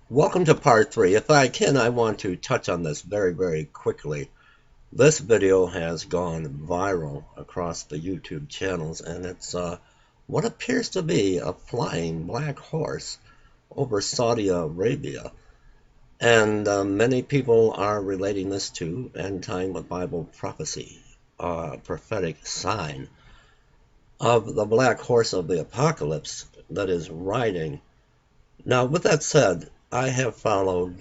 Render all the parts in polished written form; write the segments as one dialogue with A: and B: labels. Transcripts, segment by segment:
A: Welcome to part 3. If I can, I want to touch on this very quickly. This video has gone viral across the YouTube channels, and it's what appears to be a flying black horse over Saudi Arabia. And many people are relating this to end time Bible prophecy, a prophetic sign of the black horse of the apocalypse that is riding. Now, with that said, I have followed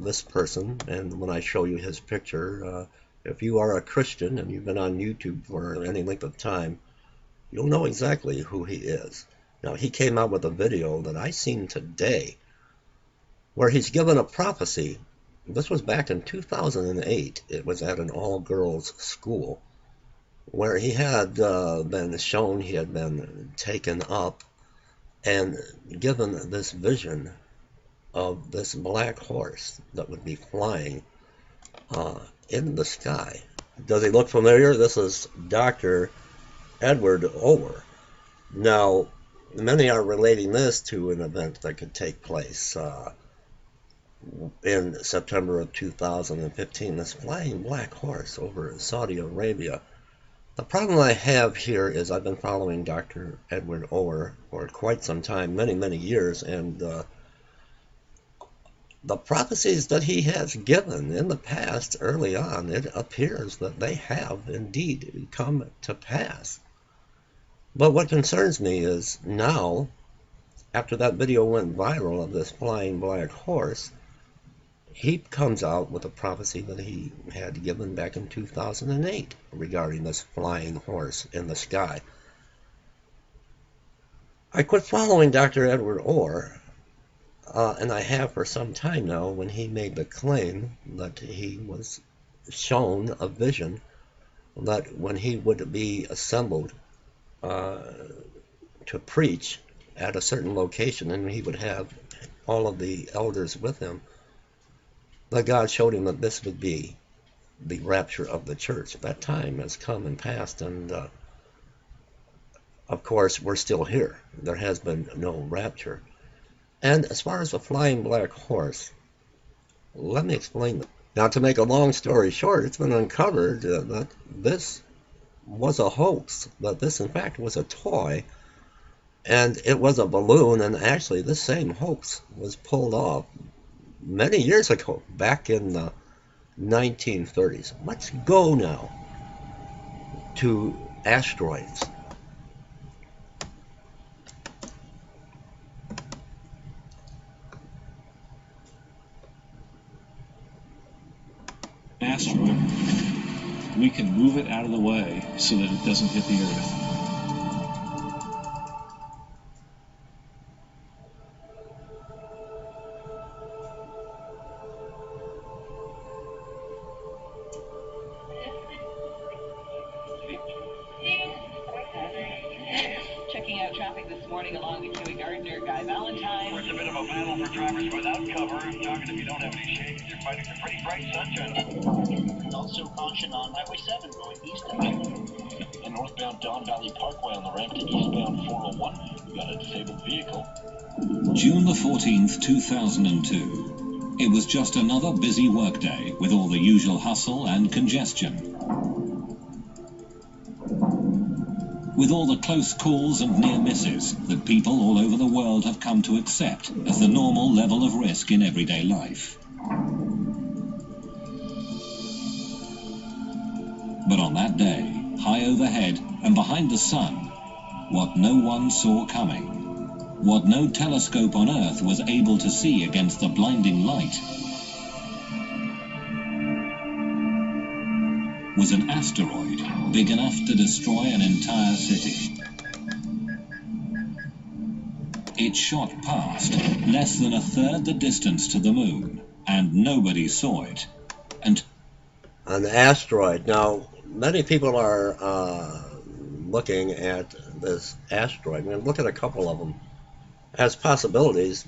A: this person, and when I show you his picture, if you are a Christian and you've been on YouTube for any length of time, you'll know exactly who he is. Now, he came out with a video that I seen today where he's given a prophecy. This was back in 2008. It was at an all-girls school where he had been shown he had been taken up and given this vision of this black horse that would be flying in the sky. Does he look familiar? This is Dr. Edward Ower. Now, many are relating this to an event that could take place in September of 2015, this flying black horse over Saudi Arabia. The problem I have here is I've been following Dr. Edward Ower for quite some time, many years, and the prophecies that he has given in the past early on, it appears that they have indeed come to pass. But what concerns me is now, after that video went viral of this flying black horse, he comes out with a prophecy that he had given back in 2008 regarding this flying horse in the sky. I quit following Dr. Edward Ower, and I have for some time now, when he made the claim that he was shown a vision that when he would be assembled to preach at a certain location, and he would have all of the elders with him, that God showed him that this would be the rapture of the church. That time has come and passed, and of course we're still here. There has been no rapture. And as far as the flying black horse, let me explain that. Now, to make a long story short, it's been uncovered that this was a hoax, that this in fact was a toy, and it was a balloon, and actually this same hoax was pulled off many years ago, back in the 1930s. Let's go now to asteroids.
B: Asteroid, we can move it out of the way so that it doesn't hit the Earth.
C: Checking out traffic this morning along the Huey Gardner Guy Valentine.
D: It's a bit of a battle for drivers without cover. I'm talking if you don't have any shade, you're fighting some pretty bright sunshine.
E: Also caution on Highway 7 going east of Highway.
D: And northbound Don Valley Parkway on the ramp to eastbound 401, we got a disabled vehicle.
F: June the 14th, 2002. It was just another busy workday with all the usual hustle and congestion. With all the close calls and near misses that people all over the world have come to accept as the normal level of risk in everyday life. But on that day, high overhead and behind the sun, what no one saw coming, what no telescope on Earth was able to see against the blinding light, was an asteroid big enough to destroy an entire city. It shot past less than a third the distance to the moon, and nobody saw it. And
A: an asteroid. Now, many people are looking at this asteroid. We're going to look at a couple of them as possibilities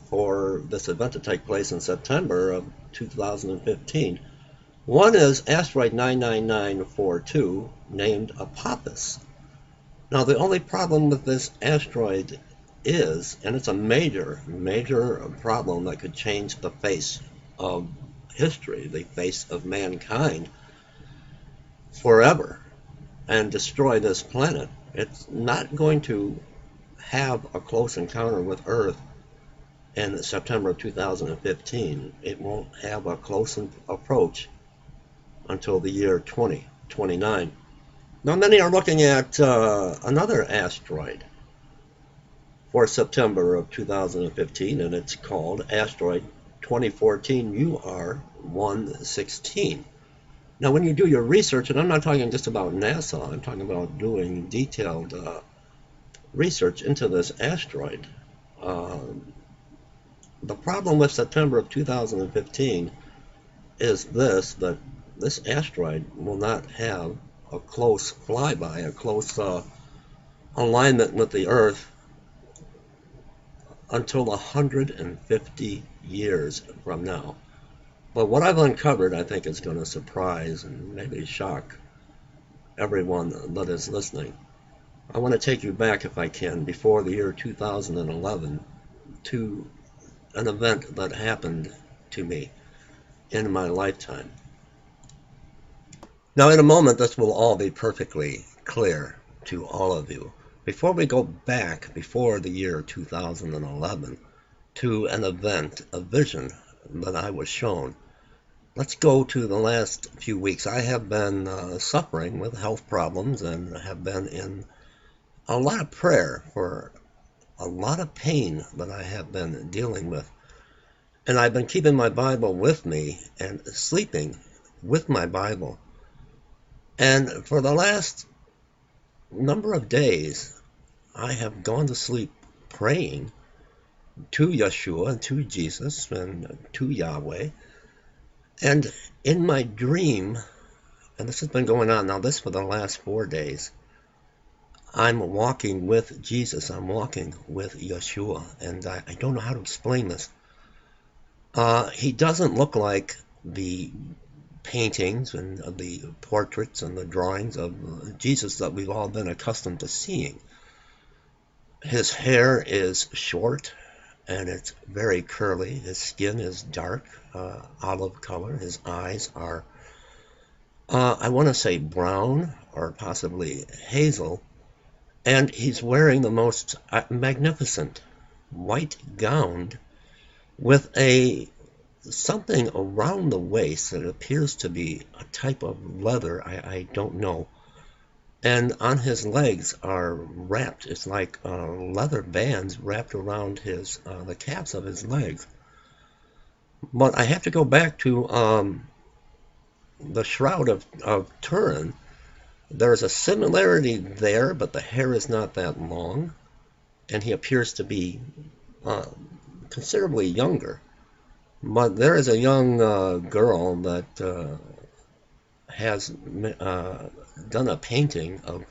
A: for this event to take place in September of 2015. One is asteroid 99942, named Apophis. Now, the only problem with this asteroid is, and it's a major, major problem that could change the face of history, the face of mankind forever, and destroy this planet. It's not going to have a close encounter with Earth in September of 2015. It won't have a close approach until the year 2029. Now, many are looking at another asteroid for September of 2015, and it's called Asteroid 2014 UR116. Now, when you do your research, and I'm not talking just about NASA, I'm talking about doing detailed research into this asteroid. The problem with September of 2015 is that this asteroid will not have a close flyby, a close alignment with the Earth until 150 years from now. But what I've uncovered, I think, is going to surprise and maybe shock everyone that is listening. I want to take you back, if I can, before the year 2011 to an event that happened to me in my lifetime. Now, in a moment, this will all be perfectly clear to all of you. Before we go back before the year 2011 to an event, a vision that I was shown, let's go to the last few weeks. I have been suffering with health problems and have been in a lot of prayer for a lot of pain that I have been dealing with. And I've been keeping my Bible with me and sleeping with my Bible. And for the last number of days, I have gone to sleep praying to Yeshua and to Jesus and to Yahweh. And in my dream, and this has been going on now, this for the last 4 days, I'm walking with Jesus. I'm walking with Yeshua. And I don't know how to explain this. He doesn't look like the paintings and the portraits and the drawings of Jesus that we've all been accustomed to seeing. His hair is short and it's very curly. His skin is dark, olive color. His eyes are, I want to say brown or possibly hazel. And he's wearing the most magnificent white gown with something around the waist that appears to be a type of leather, I don't know. And on his legs are wrapped, it's like leather bands wrapped around the calves of his legs. But I have to go back to the Shroud of Turin. There's a similarity there, but the hair is not that long, and he appears to be considerably younger. But there is a young girl that has done a painting of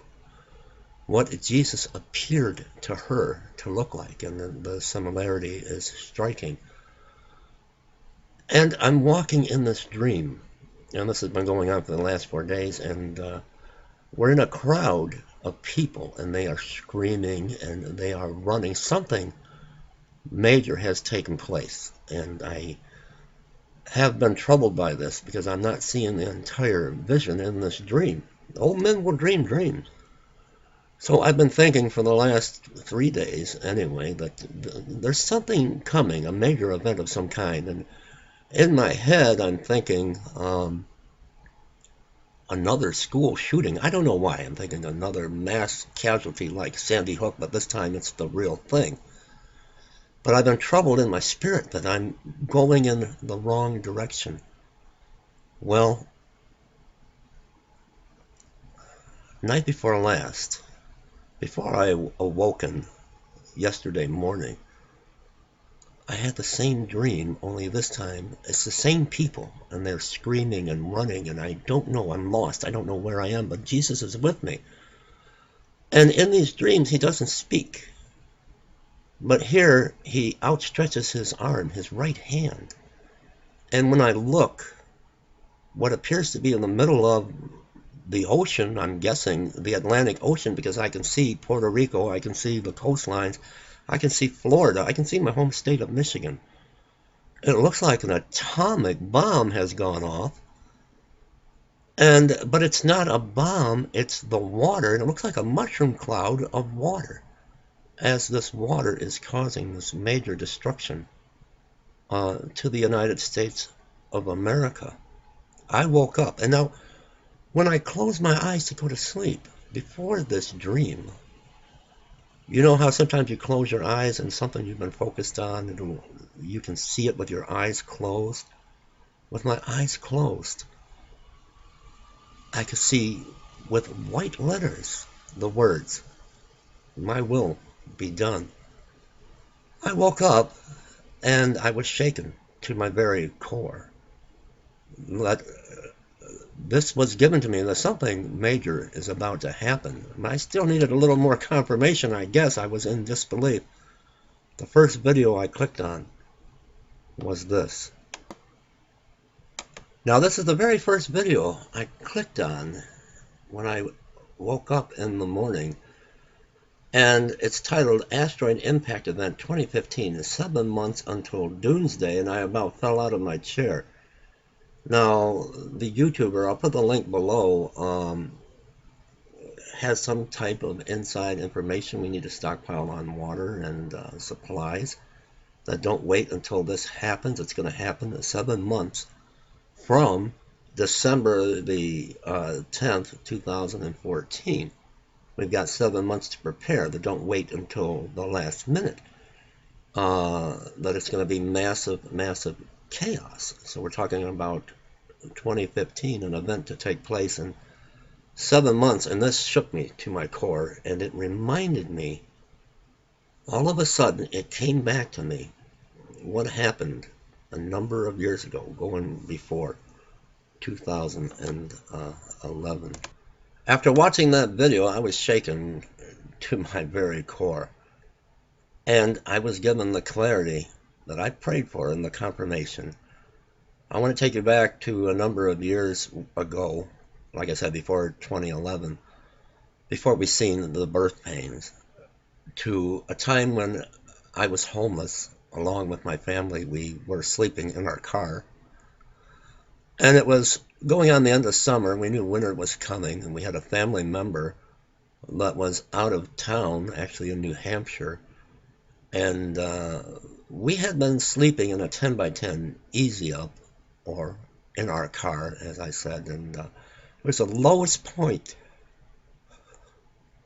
A: what Jesus appeared to her to look like, and the similarity is striking. And I'm walking in this dream, and this has been going on for the last 4 days, and we're in a crowd of people, and they are screaming, and they are running. Something major has taken place, and I have been troubled by this because I'm not seeing the entire vision in this dream. Old men will dream dreams. So I've been thinking for the last 3 days anyway that there's something coming, a major event of some kind. And in my head I'm thinking another school shooting. I don't know why I'm thinking another mass casualty like Sandy Hook, but this time it's the real thing. But I've been troubled in my spirit that I'm going in the wrong direction. Well, night before last, before I awoken yesterday morning, I had the same dream, only this time it's the same people, and they're screaming and running, and I don't know, I'm lost, I don't know where I am, but Jesus is with me. And in these dreams, he doesn't speak. But here, he outstretches his arm, his right hand. And when I look, what appears to be in the middle of the ocean, I'm guessing the Atlantic Ocean, because I can see Puerto Rico, I can see the coastlines, I can see Florida. I can see my home state of Michigan. It looks like an atomic bomb has gone off. But it's not a bomb, it's the water, and it looks like a mushroom cloud of water as this water is causing this major destruction to the United States of America. I woke up, and now when I close my eyes to go to sleep, before this dream, you know how sometimes you close your eyes and something you've been focused on, and you can see it with your eyes closed? With my eyes closed, I could see with white letters the words, "My will be done." I woke up and I was shaken to my very core. That this was given to me, that something major is about to happen. I still needed a little more confirmation, I guess. I was in disbelief. The first video I clicked on was this. Now, this is the very first video I clicked on when I woke up in the morning, and it's titled Asteroid Impact Event 2015, 7 months until doomsday, and I about fell out of my chair. Now, the YouTuber, I'll put the link below, has some type of inside information. We need to stockpile on water and supplies. That don't wait until this happens. It's going to happen in 7 months from December the 10th, 2014. We've got 7 months to prepare. That don't wait until the last minute. That it's going to be massive, massive chaos. So we're talking about 2015, an event to take place in 7 months, and this shook me to my core, and it reminded me, all of a sudden, it came back to me, what happened a number of years ago, going before 2011. After watching that video, I was shaken to my very core, and I was given the clarity that I prayed for and the confirmation. I want to take you back to a number of years ago, like I said, before 2011, before we seen the birth pains, to a time when I was homeless along with my family. We were sleeping in our car, and it was going on the end of summer. We knew winter was coming, and we had a family member that was out of town, actually in New Hampshire, and we had been sleeping in a 10 by 10 easy up, or in our car, as I said, and it was the lowest point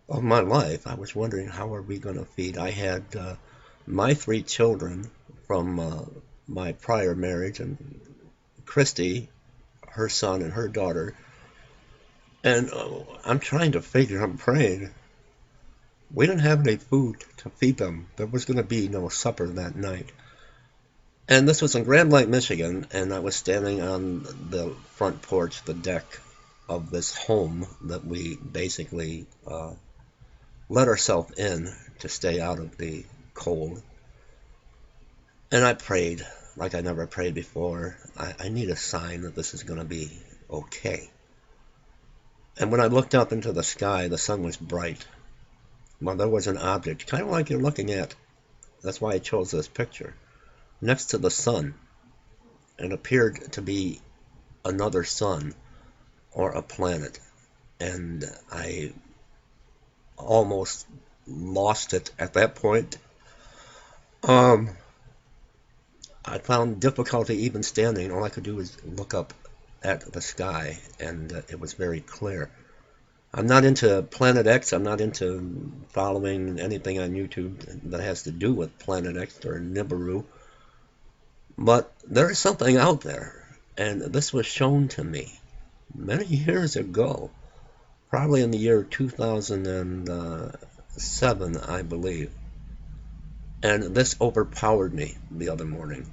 A: of my life. I was wondering, how are we going to feed? I had my 3 children from my prior marriage, and Christy, her son, and her daughter, and I'm trying to figure, I'm praying. We didn't have any food to feed them. There was going to be no supper that night. And this was in Grand Lake, Michigan, and I was standing on the front porch, the deck of this home that we basically let ourselves in to stay out of the cold. And I prayed like I never prayed before. I need a sign that this is going to be okay. And when I looked up into the sky, the sun was bright. Well, there was an object, kind of like you're looking at. That's why I chose this picture. Next to the sun, it appeared to be another sun or a planet. And I almost lost it at that point. I found difficulty even standing. All I could do was look up at the sky, and it was very clear. I'm not into Planet X. I'm not into following anything on YouTube that has to do with Planet X or Nibiru. But there is something out there, and this was shown to me many years ago, probably in the year 2007, I believe. And this overpowered me the other morning.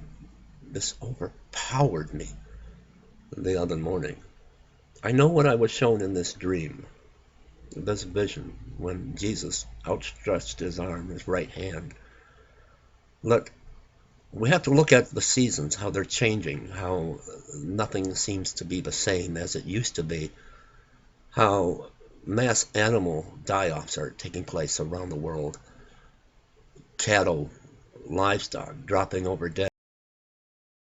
A: This overpowered me the other morning. I know what I was shown in this dream, this vision, when Jesus outstretched his arm, his right hand. Look, we have to look at the seasons, how they're changing, how nothing seems to be the same as it used to be, how mass animal die-offs are taking place around the world. cattle, livestock dropping over dead.